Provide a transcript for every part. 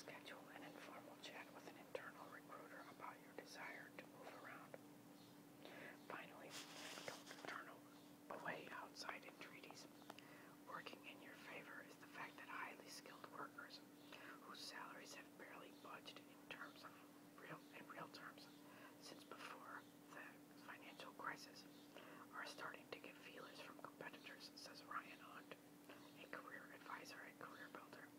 schedule an informal chat with an internal recruiter about your desire to move around. Finally, don't turn away outside entreaties. Working in your favor is the fact that highly skilled workers whose salaries have barely budged in real terms since before the financial crisis are starting to get feelers from competitors, says Ryan Hunt, a career advisor at Career Builder.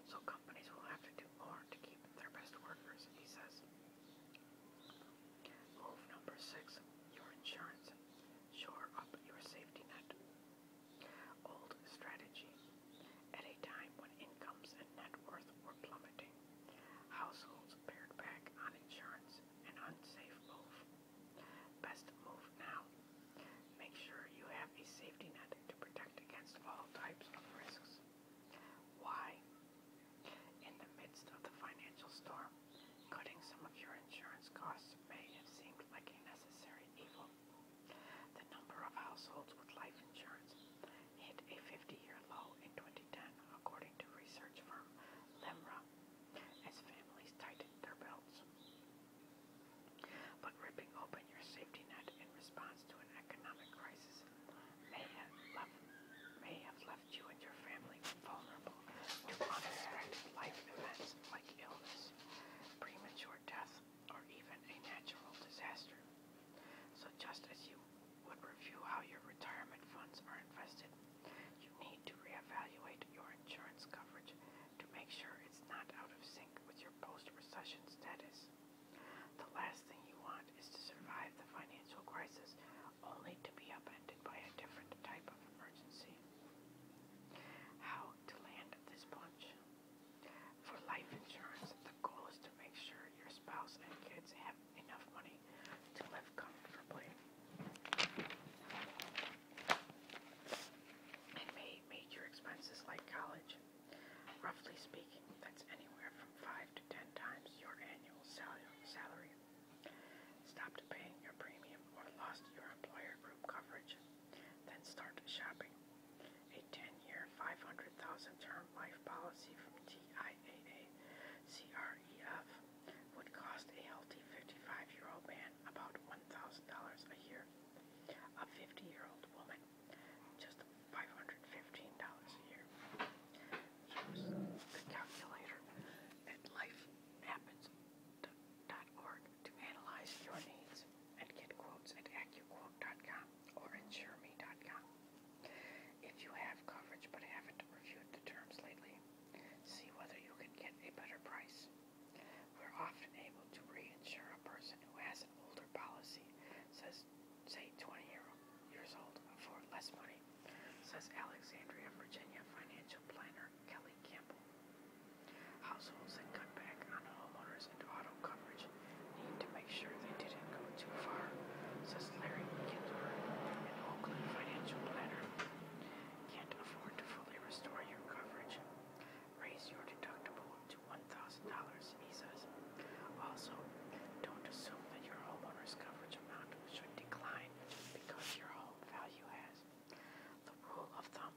So companies will have to do more to keep their best workers, he says. Move number 6, your insurance. Shore up your safety net. Old strategy. At a time when incomes and net worth were plummeting, households pared back on insurance, an unsafe move. Best move now. Make sure you have a safety net to protect against all types of risks. Why? In the midst of the financial storm, cutting some of your insurance costs may have seemed like a necessary evil. The number of households with life insurance hit a 50-year low in 2010, according to research firm Limra, as families tightened their belts. But ripping open your safety net in response to an economic crisis may have left you and your family vulnerable to unexpected life events like illness, premature death, or even a natural disaster. So just as you would review how your retirement funds are invested, you need to reevaluate your insurance coverage to make sure it's not out of sync with your post-recession status. The last thing you want is to survive the financial crisis only to be upended by a different type of emergency. How to land this plunge? For life insurance, the goal is to make sure your spouse and kids have enough money to live comfortably. And major expenses like college. Roughly speaking, that's anywhere from 5 to 10 times your annual salary. Stopped paying your premium or lost your employer group coverage. Then start shopping. A 10-year, $500,000 term life policy from TIAA CREF would cost a healthy 55-year-old man about $1,000 a year. A 50-year-old woman, just $515 a year. Use the calculator at lifehappens.org to analyze your needs and get quotes at AccuQuote.com or InsureMe.com. If you have coverage but haven't reviewed the terms lately, see whether you can get a better price. We're often able to reinsure a person who has an older policy, say 20 years old, for less money, says Alexandria, Virginia financial planner Kelly Campbell. Households that cut back on homeowners and auto coverage need to make sure they didn't go too far, says Larry Kindler, an Oakland financial planner. Can't afford to fully restore your coverage? Raise your deductible to $1,000, he says. Also, don't assume that your homeowner's coverage amount should decline just because your home value has. The rule of thumb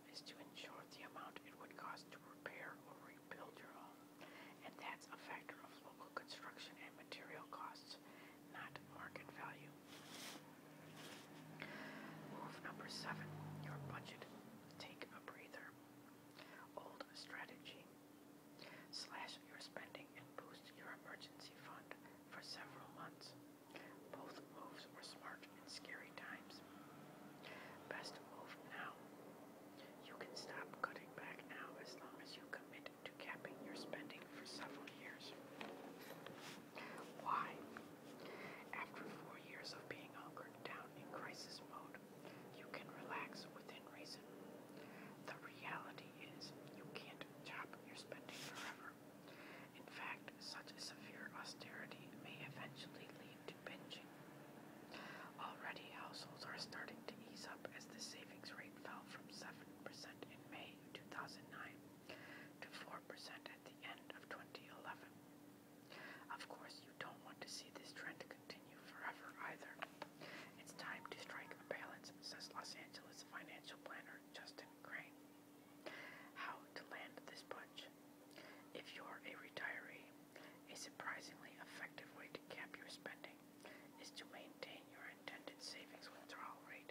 to maintain your intended savings withdrawal rate.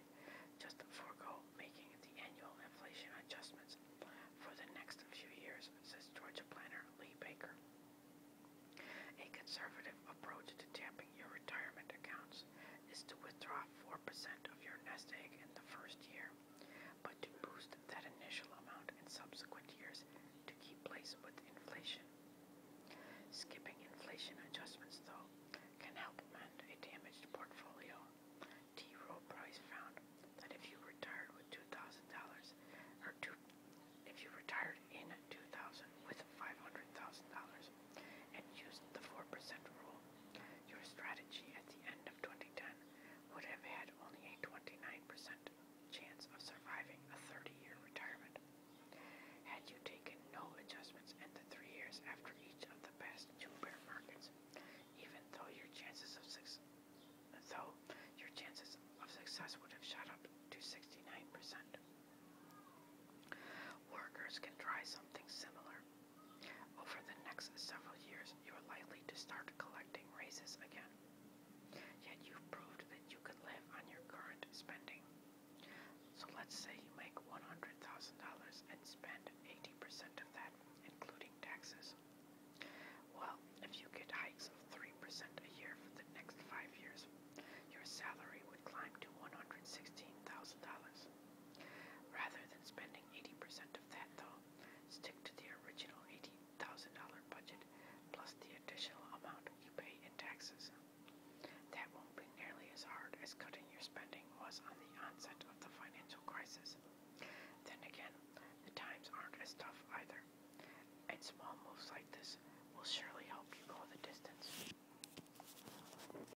Just forego making the annual inflation adjustments for the next few years, says Georgia planner Lee Baker. A conservative approach to tapping your retirement accounts is to withdraw 4% of your nest egg in the first year, but to boost that initial amount in subsequent years to keep pace with inflation. Skipping inflation adjustments, though, can help mend a damaged portfolio. T. Rowe Price found that if you retired with $2,000, if you retired in 2000 with $500,000 and used the 4% rule, your strategy at the end of 2010 would have had only a 29% chance of surviving a 30-year retirement. Had you taken no adjustments in the 3 years after each of the past two bear markets, even though your chances of success would have shot up to 69%. Workers can try something similar. Over the next several years, you are likely to start collecting raises again. Yet you've proved that you could live on your current spending. So let's say you make $100,000